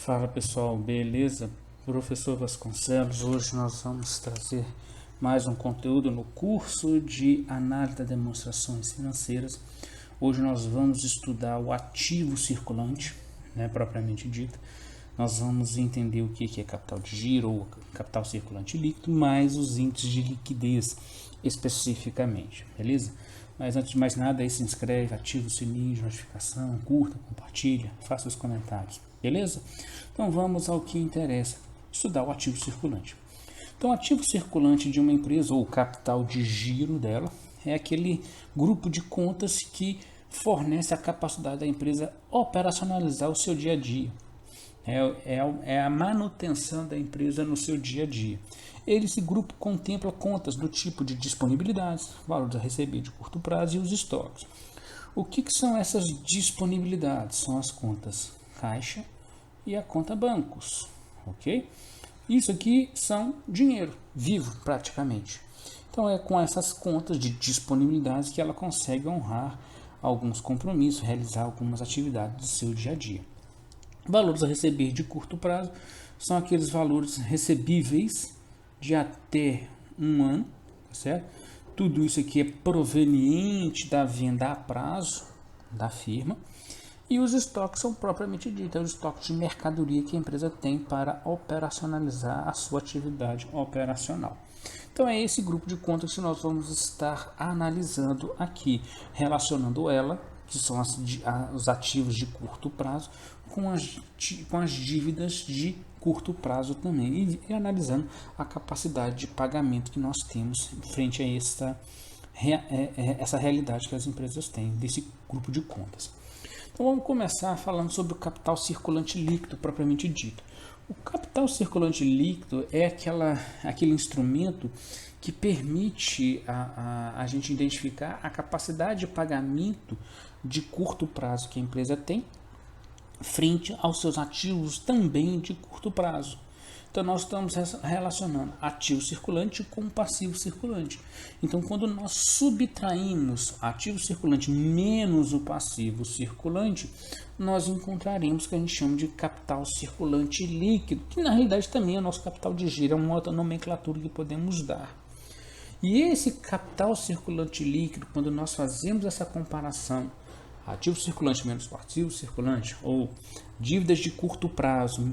Fala pessoal, beleza? Professor Vasconcelos, hoje nós vamos trazer mais um conteúdo no curso de análise das demonstrações financeiras. Hoje nós vamos estudar o ativo circulante, propriamente dito. Nós vamos entender o que é capital de giro ou capital circulante líquido, mais os índices de liquidez especificamente, beleza? Mas antes de mais nada, aí se inscreve, ativa o sininho de notificação, curta, compartilha, faça os comentários, beleza? Então vamos ao que interessa, estudar o ativo circulante. Então o ativo circulante de uma empresa ou o capital de giro dela é aquele grupo de contas que fornece a capacidade da empresa operacionalizar o seu dia a dia. É a manutenção da empresa no seu dia a dia. Esse grupo contempla contas do tipo de disponibilidades, valores a receber de curto prazo e os estoques. O que são essas disponibilidades? São as contas caixa e a conta bancos, ok? Isso aqui são dinheiro vivo praticamente. Então é com essas contas de disponibilidades que ela consegue honrar alguns compromissos, realizar algumas atividades do seu dia a dia. Valores a receber de curto prazo são aqueles valores recebíveis de até um ano, certo? Tudo isso aqui é proveniente da venda a prazo da firma. E os estoques são propriamente dito, os estoques de mercadoria que a empresa tem para operacionalizar a sua atividade operacional. Então é esse grupo de contas que nós vamos estar analisando aqui, relacionando ela, que são os ativos de curto prazo, com as dívidas de curto prazo também, e analisando a capacidade de pagamento que nós temos frente a essa realidade que as empresas têm, desse grupo de contas. Então vamos começar falando sobre o capital circulante líquido propriamente dito. O capital circulante líquido é aquele instrumento que permite a gente identificar a capacidade de pagamento de curto prazo que a empresa tem frente aos seus ativos também de curto prazo. Então nós estamos relacionando ativo circulante com passivo circulante. Então quando nós subtraímos ativo circulante menos o passivo circulante, nós encontraremos o que a gente chama de capital circulante líquido, que na realidade também é o nosso capital de giro, é uma outra nomenclatura que podemos dar. E esse capital circulante líquido, quando nós fazemos essa comparação, ativo circulante menos passivo circulante, ou dívidas de curto prazo,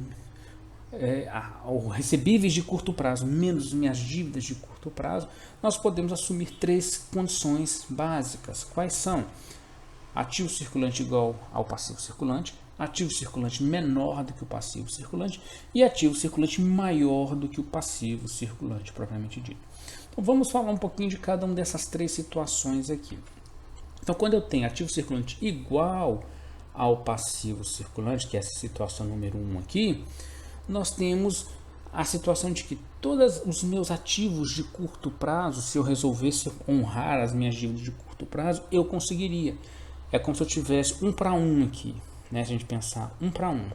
ou recebíveis de curto prazo menos minhas dívidas de curto prazo, nós podemos assumir três condições básicas. Quais são? Ativo circulante igual ao passivo circulante, ativo circulante menor do que o passivo circulante e ativo circulante maior do que o passivo circulante propriamente dito. Então vamos falar um pouquinho de cada uma dessas três situações aqui. Então quando eu tenho ativo circulante igual ao passivo circulante, que é essa situação número 1 aqui, nós temos a situação de que todos os meus ativos de curto prazo, se eu resolvesse honrar as minhas dívidas de curto prazo, eu conseguiria. É como se eu tivesse 1 para 1 aqui, Se a gente pensar 1 para 1,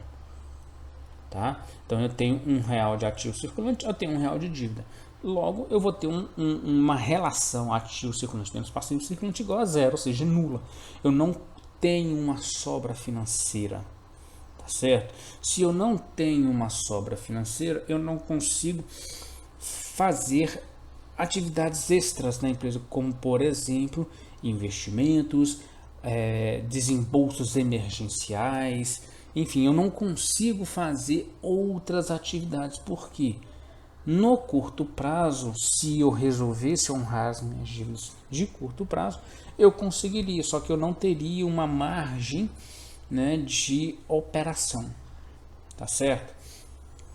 tá? Então eu tenho R$1 de ativo circulante, eu tenho R$1 de dívida. Logo, eu vou ter uma relação ativo circulante menos passivo circulante igual a zero, ou seja, nula. Eu não tenho uma sobra financeira, tá certo? Se eu não tenho uma sobra financeira, eu não consigo fazer atividades extras na empresa, como por exemplo, investimentos, desembolsos emergenciais, enfim, eu não consigo fazer outras atividades, porque no curto prazo, se eu resolvesse honrar as minhas dívidas de curto prazo, eu conseguiria, só que eu não teria uma margem, de operação, tá certo?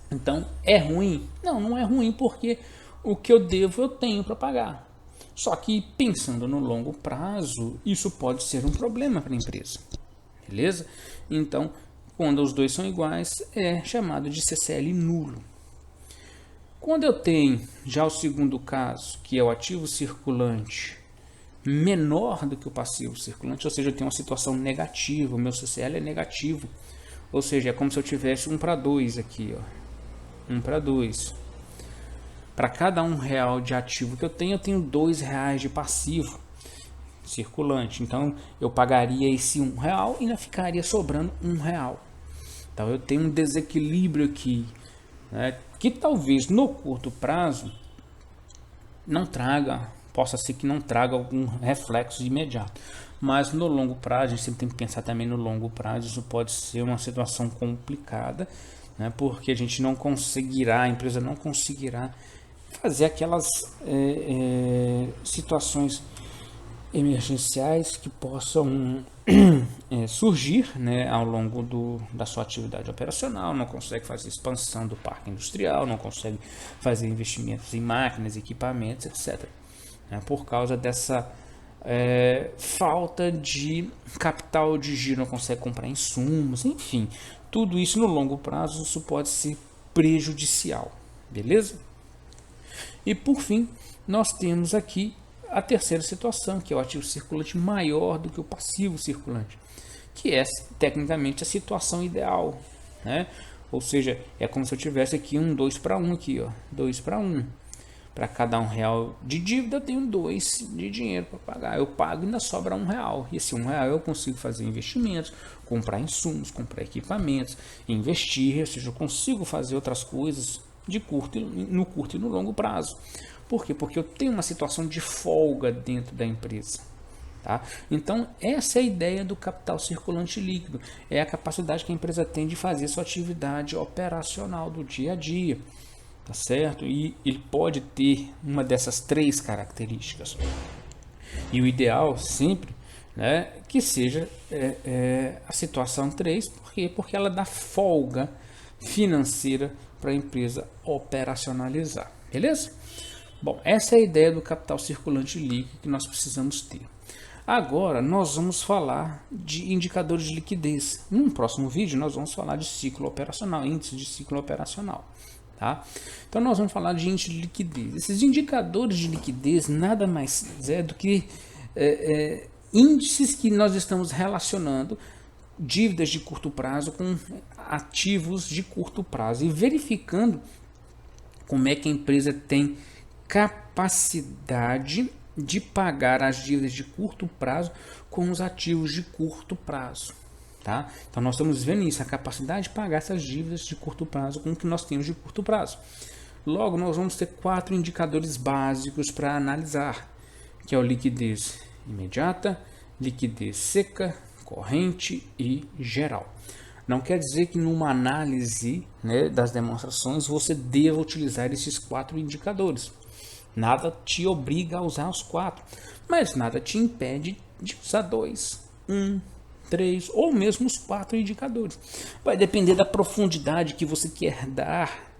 Então, é ruim? Não é ruim, porque o que eu devo eu tenho para pagar. Só que pensando no longo prazo, isso pode ser um problema para a empresa, beleza? Então, quando os dois são iguais, é chamado de CCL nulo. Quando eu tenho já o segundo caso, que é o ativo circulante menor do que o passivo circulante, ou seja, eu tenho uma situação negativa, o meu CCL é negativo, ou seja, é como se eu tivesse 1 para 2 aqui, 1 para 2. Para cada R$1 de ativo que eu tenho R$2 de passivo circulante. Então eu pagaria esse R$1 e ainda ficaria sobrando R$1. Então eu tenho um desequilíbrio aqui, né, que talvez no curto prazo não traga, possa ser que não traga algum reflexo imediato, mas no longo prazo, a gente sempre tem que pensar também no longo prazo, isso pode ser uma situação complicada, né, porque a gente não conseguirá, a empresa não conseguirá fazer aquelas situações emergenciais que possam surgir, né, ao longo da sua atividade operacional, não consegue fazer expansão do parque industrial, não consegue fazer investimentos em máquinas, equipamentos, etc. Né, por causa dessa falta de capital de giro, não consegue comprar insumos, enfim, tudo isso no longo prazo isso pode ser prejudicial, beleza? E por fim, nós temos aqui a terceira situação, que é o ativo circulante maior do que o passivo circulante, que é tecnicamente a situação ideal, né? Ou seja, é como se eu tivesse aqui um 2 para 1 aqui, ó, 2 para 1. Para cada R$1 de dívida, eu tenho 2 de dinheiro para pagar. Eu pago e ainda sobra R$1. E esse R$1 eu consigo fazer investimentos, comprar insumos, comprar equipamentos, investir, ou seja, eu consigo fazer outras coisas no curto e no longo prazo. Por quê? Porque eu tenho uma situação de folga dentro da empresa. Tá? Então, essa é a ideia do capital circulante líquido. É a capacidade que a empresa tem de fazer sua atividade operacional do dia a dia. Tá certo? E ele pode ter uma dessas 3 características. E o ideal sempre, né, que seja a situação 3. Por quê? Porque ela dá folga financeira para a empresa operacionalizar. Beleza? Bom, essa é a ideia do capital circulante líquido que nós precisamos ter. Agora nós vamos falar de indicadores de liquidez. Num próximo vídeo nós vamos falar de ciclo operacional, índice de ciclo operacional. Tá? Então nós vamos falar de índice de liquidez. Esses indicadores de liquidez nada mais é do que índices que nós estamos relacionando dívidas de curto prazo com ativos de curto prazo e verificando como é que a empresa tem capacidade de pagar as dívidas de curto prazo com os ativos de curto prazo. Tá? Então nós estamos vendo isso, a capacidade de pagar essas dívidas de curto prazo com o que nós temos de curto prazo. Logo, nós vamos ter 4 indicadores básicos para analisar, que é o liquidez imediata, liquidez seca, corrente e geral. Não quer dizer que numa análise, né, das demonstrações você deva utilizar esses 4 indicadores. Nada te obriga a usar os 4, mas nada te impede de usar 2, 1, 3 ou mesmo os 4 indicadores. Vai depender da profundidade que você quer dar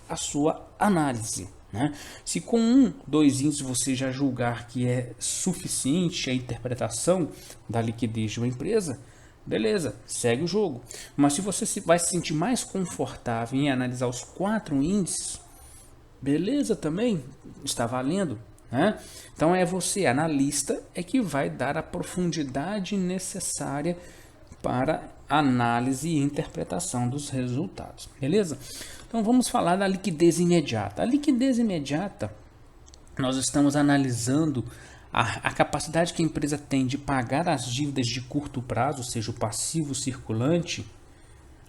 à sua análise. Né? Se com 2 índices você já julgar que é suficiente a interpretação da liquidez de uma empresa, beleza, segue o jogo. Mas se você vai se sentir mais confortável em analisar os 4 índices, beleza também, está valendo. Né? Então é você, analista, é que vai dar a profundidade necessária para análise e interpretação dos resultados. Beleza? Então vamos falar da liquidez imediata. A liquidez imediata, nós estamos analisando a capacidade que a empresa tem de pagar as dívidas de curto prazo, ou seja, o passivo circulante,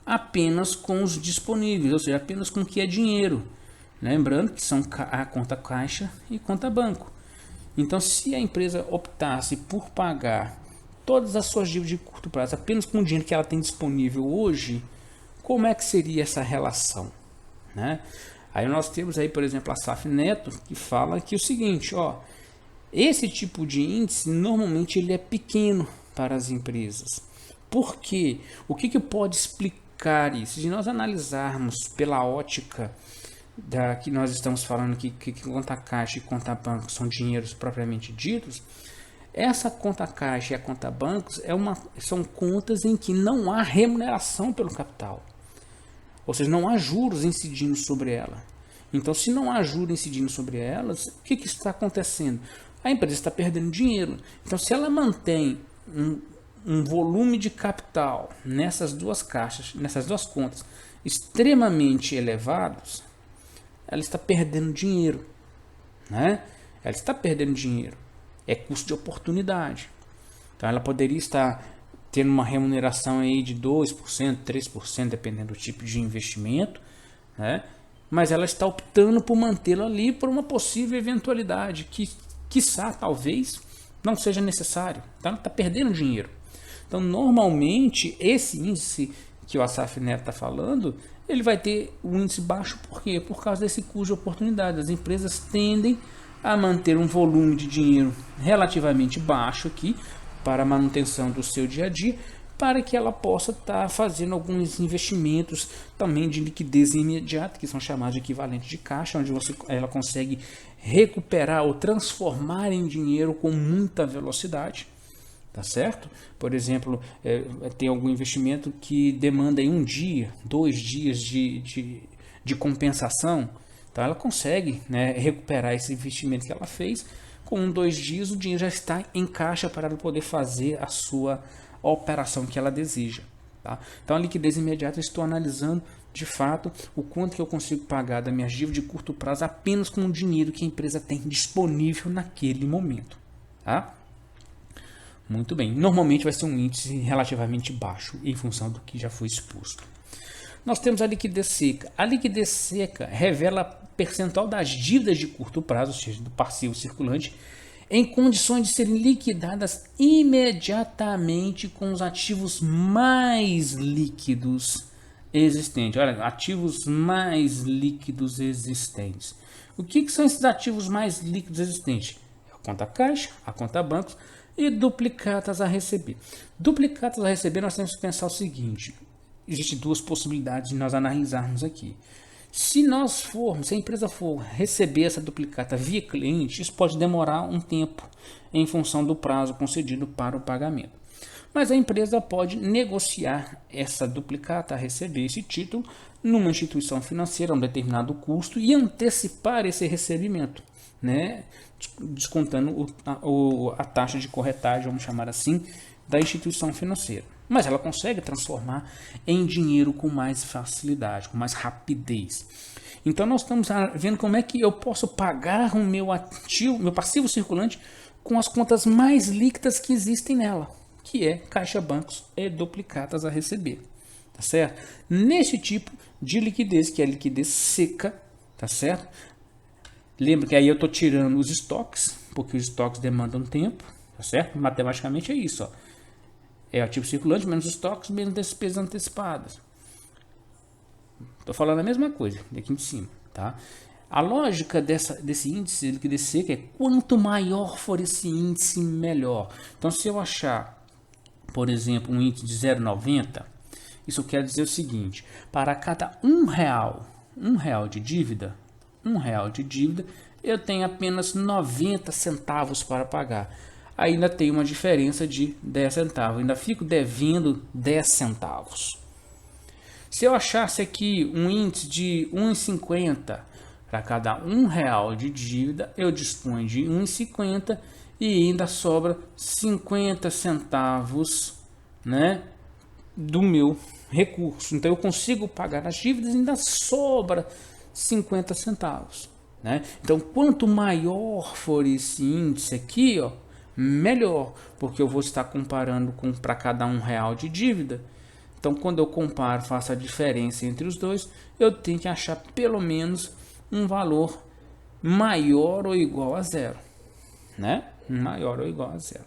apenas com os disponíveis, ou seja, apenas com o que é dinheiro. Lembrando que são a conta caixa e conta banco. Então, se a empresa optasse por pagar todas as suas dívidas de curto prazo apenas com o dinheiro que ela tem disponível hoje, como é que seria essa relação? Né? Aí nós temos aí, por exemplo, a SAF Neto, que fala que o seguinte, ó, esse tipo de índice normalmente ele é pequeno para as empresas. Por quê? O que pode explicar isso? Se nós analisarmos pela ótica que nós estamos falando que conta caixa e conta banco são dinheiros propriamente ditos, essa conta caixa e a conta bancos são contas em que não há remuneração pelo capital, ou seja, não há juros incidindo sobre ela. Então, se não há juros incidindo sobre elas, o que está acontecendo? A empresa está perdendo dinheiro. Então, se ela mantém um volume de capital nessas duas caixas, nessas duas contas extremamente elevados, ela está perdendo dinheiro, né? Ela está perdendo dinheiro. É custo de oportunidade. Então ela poderia estar tendo uma remuneração aí de 2%, 3%, dependendo do tipo de investimento, né? Mas ela está optando por mantê-lo ali por uma possível eventualidade que, quiçá, talvez, não seja necessário. Então, ela está perdendo dinheiro. Então, normalmente, esse índice que o Asaf Neto está falando, ele vai ter um índice baixo, por quê? Por causa desse custo de oportunidade. As empresas tendem a manter um volume de dinheiro relativamente baixo aqui para a manutenção do seu dia a dia, para que ela possa estar fazendo alguns investimentos também de liquidez imediata, que são chamados de equivalente de caixa, onde ela consegue recuperar ou transformar em dinheiro com muita velocidade. Tá certo? Por exemplo, tem algum investimento que demanda em 1 dia, 2 dias de compensação. Então ela consegue, né, recuperar esse investimento que ela fez. Com 1, 2 dias o dinheiro já está em caixa para ela poder fazer a sua operação que ela deseja. Tá? Então a liquidez imediata, eu estou analisando de fato o quanto que eu consigo pagar das minhas dívidas de curto prazo apenas com o dinheiro que a empresa tem disponível naquele momento. Tá? Muito bem. Normalmente vai ser um índice relativamente baixo em função do que já foi exposto. Nós temos a liquidez seca. A liquidez seca revela percentual das dívidas de curto prazo, ou seja, do passivo circulante, em condições de serem liquidadas imediatamente com os ativos mais líquidos existentes. Olha, ativos mais líquidos existentes. O que são esses ativos mais líquidos existentes? A conta caixa, a conta bancos e duplicatas a receber. Duplicatas a receber, nós temos que pensar o seguinte: existem 2 possibilidades de nós analisarmos aqui. Se a empresa for receber essa duplicata via cliente, isso pode demorar um tempo em função do prazo concedido para o pagamento. Mas a empresa pode negociar essa duplicata a receber esse título numa instituição financeira a um determinado custo e antecipar esse recebimento, né? Descontando a taxa de corretagem, vamos chamar assim, da instituição financeira. Mas ela consegue transformar em dinheiro com mais facilidade, com mais rapidez. Então nós estamos vendo como é que eu posso pagar o meu ativo, meu passivo circulante, com as contas mais líquidas que existem nela, que é caixa, bancos e duplicatas a receber. Tá certo? Nesse tipo de liquidez, que é a liquidez seca, tá certo? Lembra que aí eu estou tirando os estoques, porque os estoques demandam tempo, tá certo? Matematicamente é isso, ó. É ativo circulante menos estoques menos despesas antecipadas. Estou falando a mesma coisa aqui em cima, tá? A lógica desse índice de liquidez seca é quanto maior for esse índice, melhor. Então, se eu achar, por exemplo, um índice de 0,90, isso quer dizer o seguinte: para cada R$1 de dívida, eu tenho apenas 90 centavos para pagar. Ainda tem uma diferença de 10 centavos. Ainda fico devendo 10 centavos. Se eu achasse aqui um índice de 1,50 para cada R$1 de dívida, eu disponho de 1,50 e ainda sobra 50 centavos, né, do meu recurso. Então eu consigo pagar as dívidas e ainda sobra 50 centavos. Né? Então quanto maior for esse índice aqui, ó, melhor, porque eu vou estar comparando com para cada R$1 de dívida. Então, quando eu comparo, faço a diferença entre os dois, eu tenho que achar pelo menos um valor maior ou igual a zero, né? Maior ou igual a zero.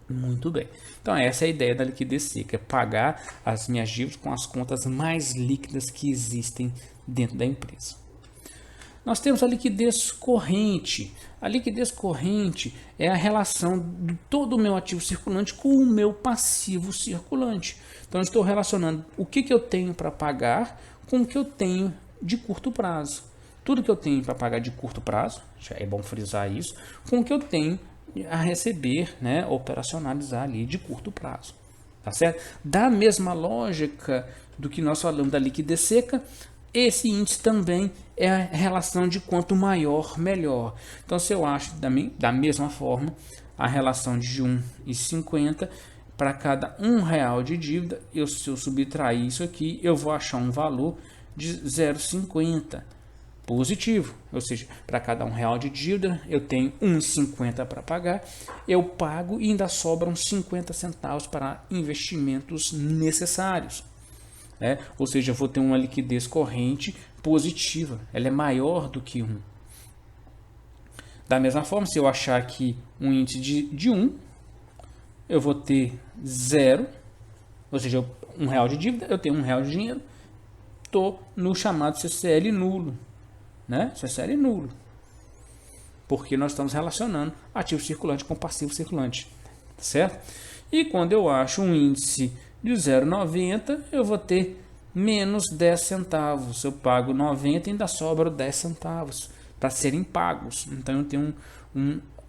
Muito bem. Então, essa é a ideia da liquidez seca, é pagar as minhas dívidas com as contas mais líquidas que existem dentro da empresa. Nós temos a liquidez corrente. A liquidez corrente é a relação de todo o meu ativo circulante com o meu passivo circulante. Então, eu estou relacionando o que eu tenho para pagar com o que eu tenho de curto prazo. Tudo que eu tenho para pagar de curto prazo, já é bom frisar isso, com o que eu tenho a receber, né, operacionalizar ali de curto prazo. Tá certo? Da mesma lógica do que nós falamos da liquidez seca, esse índice também é a relação de quanto maior, melhor. Então, se eu acho da mesma forma a relação de 1,50 para cada R$1 de dívida, se eu subtrair isso aqui, eu vou achar um valor de 0,50. positivo, ou seja, para cada R$1 de dívida eu tenho 1,50 para pagar, eu pago e ainda sobram 50 centavos para investimentos necessários. Ou seja, eu vou ter uma liquidez corrente positiva, ela é maior do que 1. Da mesma forma, se eu achar aqui um índice de 1, eu vou ter 0, ou seja, R$1 de dívida, eu tenho R$1 de dinheiro, estou no chamado CCL nulo. CCL nulo, porque nós estamos relacionando ativo circulante com passivo circulante, certo? E quando eu acho um índice de 0,90, eu vou ter menos 10 centavos. Eu pago 90 e ainda sobra 10 centavos para serem pagos. Então eu tenho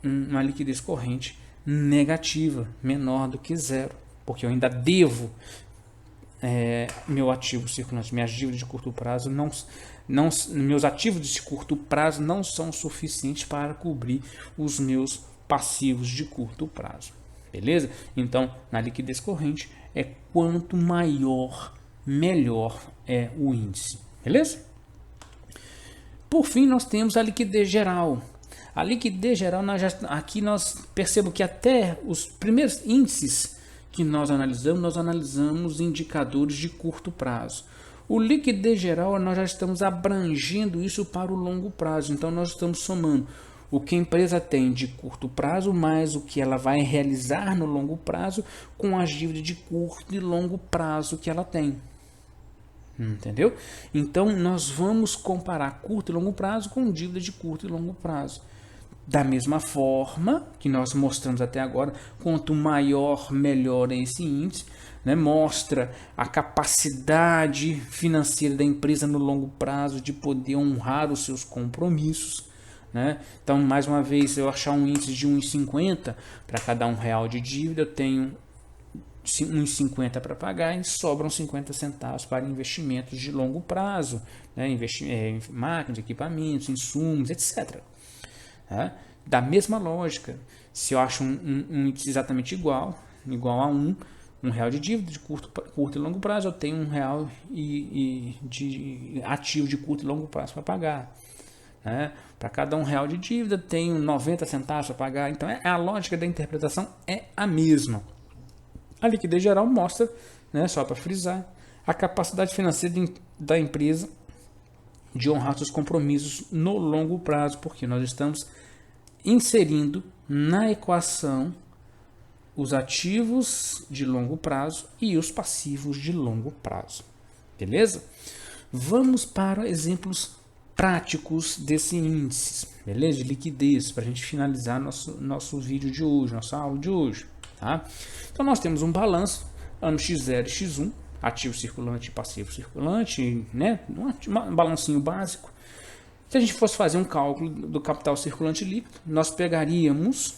uma liquidez corrente negativa, menor do que 0, porque eu ainda devo meu ativo circulante, minhas dívidas de curto prazo meus ativos de curto prazo não são suficientes para cobrir os meus passivos de curto prazo. Beleza? Então, na liquidez corrente, quanto maior, melhor é o índice. Beleza? Por fim, nós temos a liquidez geral. A liquidez geral, aqui nós percebemos que até os primeiros índices que nós analisamos indicadores de curto prazo. O liquidez geral, nós já estamos abrangendo isso para o longo prazo. Então, nós estamos somando o que a empresa tem de curto prazo, mais o que ela vai realizar no longo prazo, com as dívidas de curto e longo prazo que ela tem. Entendeu? Então, nós vamos comparar curto e longo prazo com dívida de curto e longo prazo. Da mesma forma que nós mostramos até agora, quanto maior, melhor é esse índice, mostra a capacidade financeira da empresa no longo prazo de poder honrar os seus compromissos. Então, mais uma vez, se eu achar um índice de 1,50 para cada R$1 de dívida, eu tenho 1,50 para pagar e sobram 50 centavos para investimentos de longo prazo, em máquinas, equipamentos, insumos, etc. Da mesma lógica, se eu acho um índice exatamente igual a R$1 de dívida de curto e longo prazo, eu tenho R$1 de ativo de curto e longo prazo para pagar. Para cada R$1 de dívida, tenho 90 centavos para pagar. Então, a lógica da interpretação é a mesma. A liquidez geral mostra, só para frisar, a capacidade financeira da empresa de honrar seus compromissos no longo prazo, porque nós estamos inserindo na equação os ativos de longo prazo e os passivos de longo prazo. Beleza? Vamos para exemplos práticos desse índice, beleza? De liquidez, para a gente finalizar nosso vídeo de hoje, nossa aula de hoje. Tá? Então, nós temos um balanço, ano X0 e X1, ativo circulante e passivo circulante, um balancinho básico. Se a gente fosse fazer um cálculo do capital circulante líquido, nós pegaríamos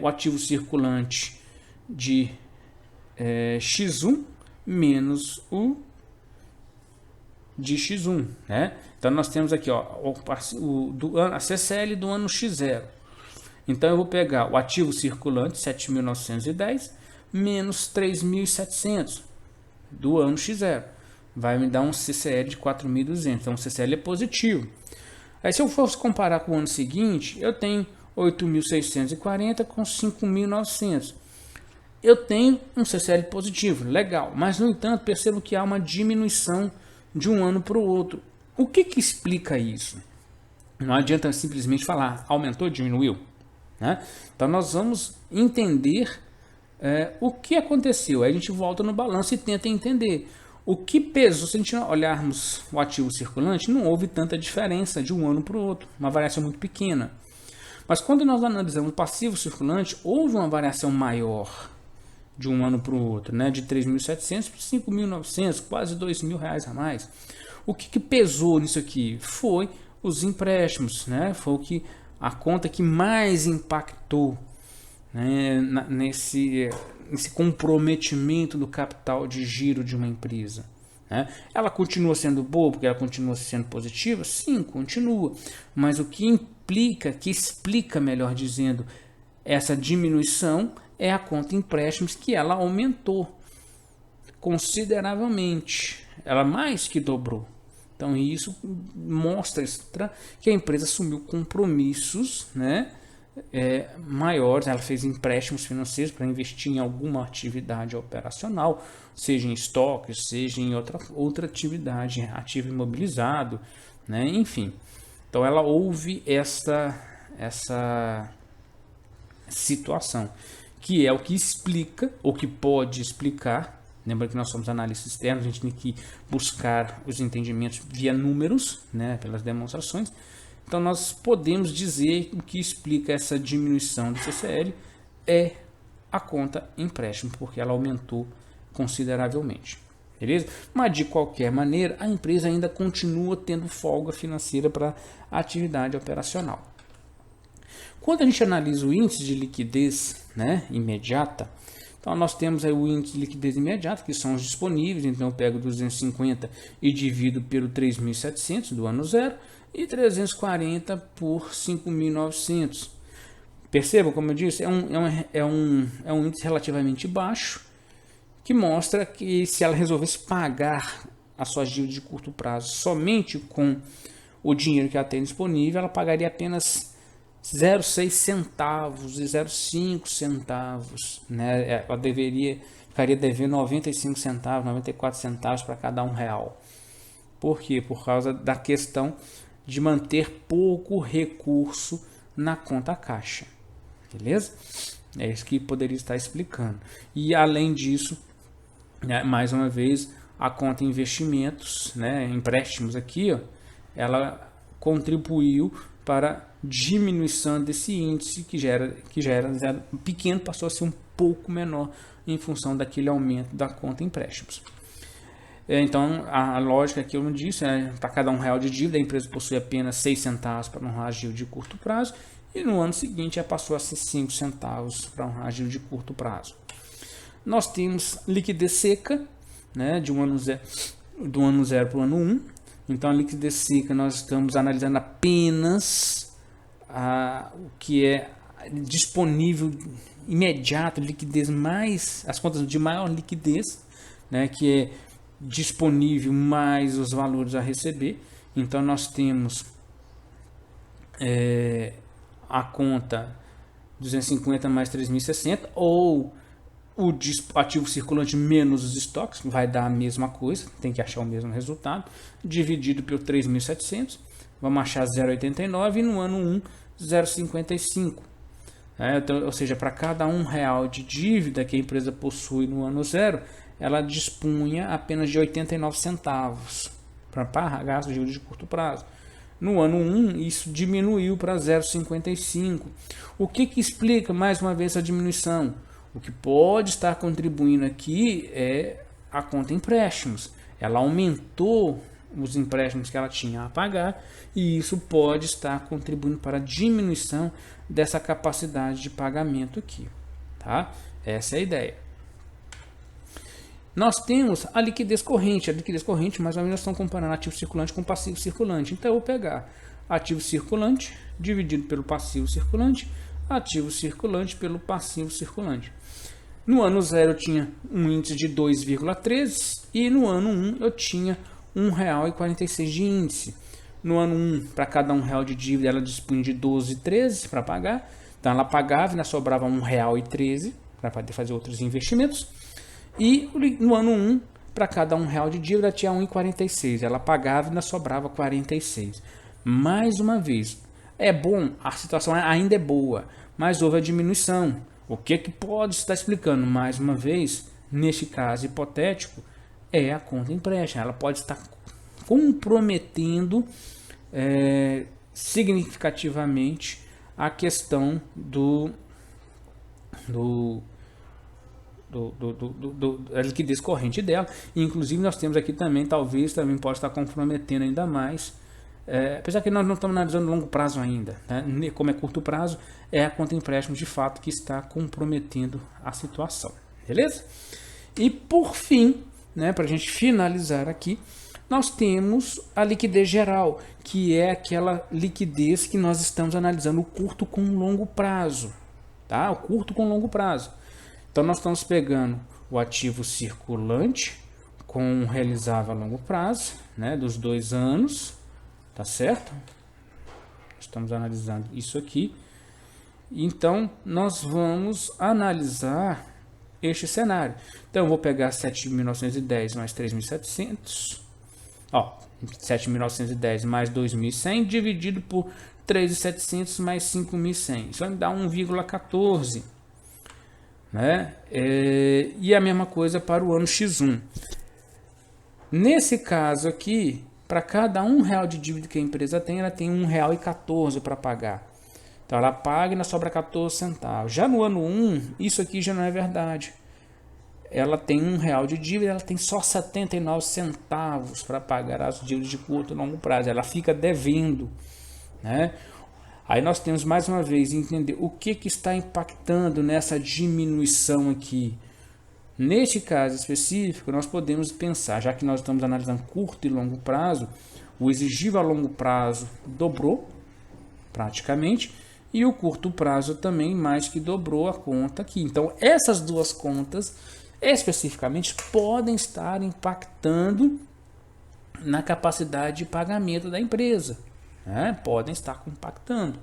o ativo circulante de X1 menos o de X1. Então, nós temos aqui a CCL do ano X0. Então, eu vou pegar o ativo circulante, 7.910, menos 3.700 do ano X0. Vai me dar um CCL de 4.200. Então, o CCL é positivo. Aí, se eu fosse comparar com o ano seguinte, eu tenho 8.640 com 5.900. Eu tenho um CCL positivo, legal. Mas, no entanto, percebo que há uma diminuição de um ano para o outro. O que explica isso? Não adianta simplesmente falar, aumentou, diminuiu. Então, nós vamos entender o que aconteceu. Aí a gente volta no balanço e tenta entender. O que pesou, se a gente olharmos o ativo circulante, não houve tanta diferença de um ano para o outro, uma variação muito pequena. Mas quando nós analisamos o passivo circulante, houve uma variação maior de um ano para o outro, de 3.700 para 5.900, quase R$2.000 a mais. O que pesou nisso aqui? Foi os empréstimos, foi a conta que mais impactou nesse comprometimento do capital de giro de uma empresa. Ela continua sendo boa porque ela continua sendo positiva? Sim, continua. Mas o que explica, melhor dizendo, essa diminuição é a conta empréstimos, que ela aumentou consideravelmente. Ela mais que dobrou. Então isso mostra que a empresa assumiu compromissos, né, maiores. Ela fez empréstimos financeiros para investir em alguma atividade operacional, seja em estoques, seja em outra atividade, ativo imobilizado, né, enfim. Então ela houve essa situação, que é o que explica, ou que pode explicar. Lembra que nós somos analistas externos, a gente tem que buscar os entendimentos via números, né, pelas demonstrações. Então nós podemos dizer que o que explica essa diminuição do CCL é a conta empréstimo, porque ela aumentou consideravelmente. Beleza? Mas de qualquer maneira, a empresa ainda continua tendo folga financeira para a atividade operacional. Quando a gente analisa o índice de liquidez, né, imediata, então nós temos aí o índice de liquidez imediata, que são os disponíveis. Então eu pego 250 e divido pelo 3.700 do ano zero e 340 por 5.900. Percebam, como eu disse, é um índice relativamente baixo, que mostra que se ela resolvesse pagar as suas dívidas de curto prazo somente com o dinheiro que ela tem disponível, ela pagaria apenas 0,6 centavos e 0,5 centavos, né? Ela ficaria devendo 95 centavos, 94 centavos para cada R$1. Por quê? Por causa da questão de manter pouco recurso na conta caixa. Beleza? É isso que poderia estar explicando. E além disso, né, mais uma vez, a conta investimentos, né, empréstimos aqui, ó, ela contribuiu para diminuição desse índice que já era pequeno, passou a ser um pouco menor em função daquele aumento da conta empréstimos. Então a lógica que eu não disse é, para cada R$1 de dívida, a empresa possui apenas 6 centavos para honrar a dívida de curto prazo, e no ano seguinte passou a ser 5 centavos para honrar a dívida de curto prazo. Nós temos liquidez seca, né, do ano 0 para o ano 1. Então a liquidez seca nós estamos analisando apenas o que é disponível imediato, liquidez mais as contas de maior liquidez, né, que é disponível mais os valores a receber. Então nós temos a conta 250 mais 3.060, ou o ativo circulante menos os estoques, vai dar a mesma coisa, tem que achar o mesmo resultado, dividido por 3.700, vamos achar 0,89, e no ano 1, 0,55. Então, ou seja, para cada R$1 de dívida que a empresa possui no ano 0, ela dispunha apenas de 89 centavos para pagar as dívidas de curto prazo. No ano 1, isso diminuiu para 0,55. O que explica mais uma vez essa diminuição? O que pode estar contribuindo aqui é a conta empréstimos. Ela aumentou os empréstimos que ela tinha a pagar, e isso pode estar contribuindo para a diminuição dessa capacidade de pagamento aqui. Tá? Essa é a ideia. Nós temos a liquidez corrente. A liquidez corrente, mais ou menos, nós estamos comparando ativo circulante com passivo circulante. Então eu vou pegar ativo circulante dividido pelo passivo circulante, ativo circulante pelo passivo circulante. No ano 0 eu tinha um índice de 2,13 e no ano 1 eu tinha R$1,46 de índice. No ano 1, para cada R$1 de dívida, ela dispunha de 12,13 para pagar. Então ela pagava e ainda sobrava R$1,13 para poder fazer outros investimentos. E no ano 1, para cada R$1 de dívida, tinha 1,46. Ela pagava e ainda sobrava 46. Mais uma vez, é bom, a situação ainda é boa, mas houve a diminuição. O que pode estar explicando, mais uma vez, neste caso hipotético, é a conta empréstimo. Ela pode estar comprometendo significativamente a questão da liquidez corrente dela. Inclusive nós temos aqui também, talvez também pode estar comprometendo ainda mais, apesar que nós não estamos analisando longo prazo ainda, né? Como é curto prazo, é a conta empréstimo de fato que está comprometendo a situação, beleza? E por fim, né, para a gente finalizar aqui, nós temos a liquidez geral, que é aquela liquidez que nós estamos analisando, o curto com longo prazo, tá? O curto com longo prazo. Então nós estamos pegando o ativo circulante com um realizável a longo prazo, né, dos 2 anos, tá certo? Estamos analisando isso aqui. Então, nós vamos analisar este cenário. Então, eu vou pegar 7.910 mais 3.700, ó, 7.910 mais 2.100 dividido por 3.700 mais 5.100. Isso vai me dar 1,14, né? E a mesma coisa para o ano X1. Nesse caso aqui, para cada R$1 de dívida que a empresa tem, ela tem R$1,14 para pagar. Então ela paga e ainda sobra 14 centavos. Já no ano 1, isso aqui já não é verdade. Ela tem R$1 de dívida, ela tem só 79 centavos para pagar as dívidas de curto e longo prazo. Ela fica devendo, né? Aí nós temos mais uma vez entender o que está impactando nessa diminuição aqui. Neste caso específico, nós podemos pensar, já que nós estamos analisando curto e longo prazo, o exigível a longo prazo dobrou praticamente e o curto prazo também mais que dobrou a conta aqui. Então, essas duas contas especificamente podem estar impactando na capacidade de pagamento da empresa, né? Podem estar impactando.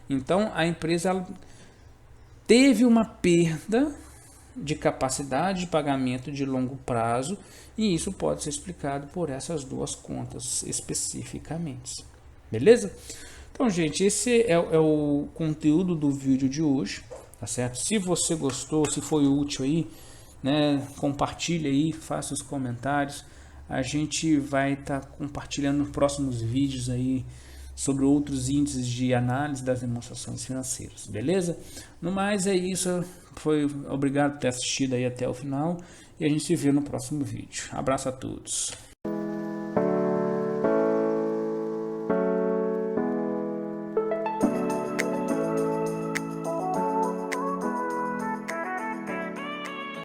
Então, a empresa ela teve uma perda de capacidade de pagamento de longo prazo e isso pode ser explicado por essas duas contas especificamente. Beleza? Então, gente, esse é o conteúdo do vídeo de hoje, tá certo? Se você gostou, se foi útil aí, né, compartilha aí, faça os comentários. A gente vai estar compartilhando nos próximos vídeos aí sobre outros índices de análise das demonstrações financeiras, beleza? No mais é isso, obrigado por ter assistido aí até o final e a gente se vê no próximo vídeo. Abraço a todos.